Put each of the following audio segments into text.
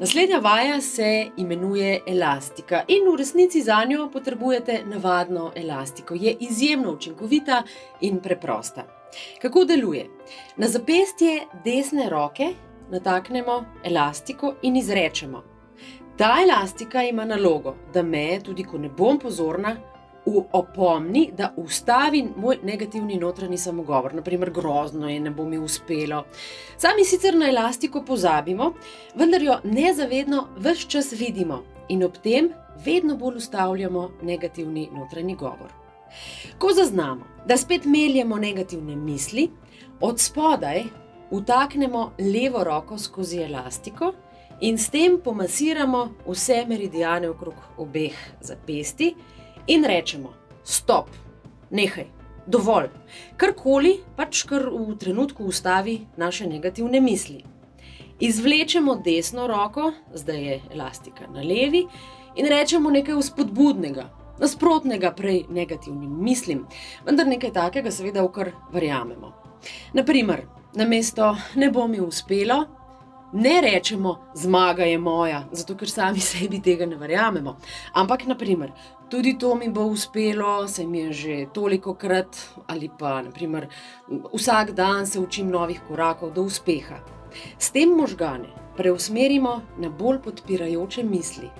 Naslednja vaja se imenuje elastika in v resnici zanjo potrebujete navadno elastiko. Je izjemno učinkovita in preprosta. Kako deluje? Na zapestje desne roke nataknemo elastiko in izrečemo. Ta elastika ima nalogo, da me, tudi ko ne bom pozorna, opomni, da ustavim moj negativni notranji samogovor. Naprimer, grozno je, ne bo mi uspelo. Sami sicer na elastiko pozabimo, vendar jo nezavedno ves čas vidimo in ob tem vedno bolj ustavljamo negativni notranji govor. Ko zaznamo, da spet meljemo negativne misli, od spodaj vtaknemo levo roko skozi elastiko in s tem pomasiramo vse meridiane okrog obeh zapestij in rečemo: stop, nehaj, dovolj, karkoli pač kar v trenutku ustavi naše negativne misli. Izvlečemo desno roko, zdaj je elastika na levi, in rečemo nekaj vzpodbudnega, nasprotnega prej negativnim mislim, vendar nekaj takega seveda, v kar verjamemo. Naprimer, namesto ne bo mi uspelo, ne rečemo zmaga je moja, zato ker sami sebi tega ne verjamemo, ampak naprimer, tudi to mi bo uspelo, saj mi je že tolikokrat, ali pa naprimer, vsak dan se učim novih korakov do uspeha. S tem možgane preusmerimo na bolj podpirajoče misli.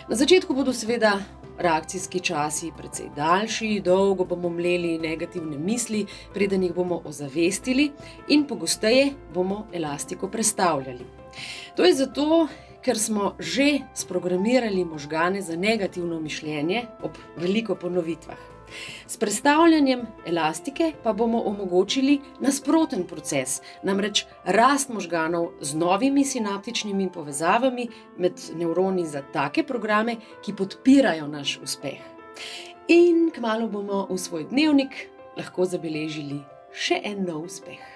Na začetku bodo seveda reakcijski časi precej daljši, dolgo bomo mleli negativne misli, preden jih bomo ozavestili in pogosteje bomo elastiko prestavljali. To je zato, ker smo že sprogramirali možgane za negativno mišljenje ob veliko ponovitvah. S prestavljanjem elastike pa bomo omogočili nasproten proces, namreč rast možganov z novimi sinaptičnimi povezavami med nevroni za take programe, ki podpirajo naš uspeh. In kmalu bomo v svoj dnevnik lahko zabeležili še en nov uspeh.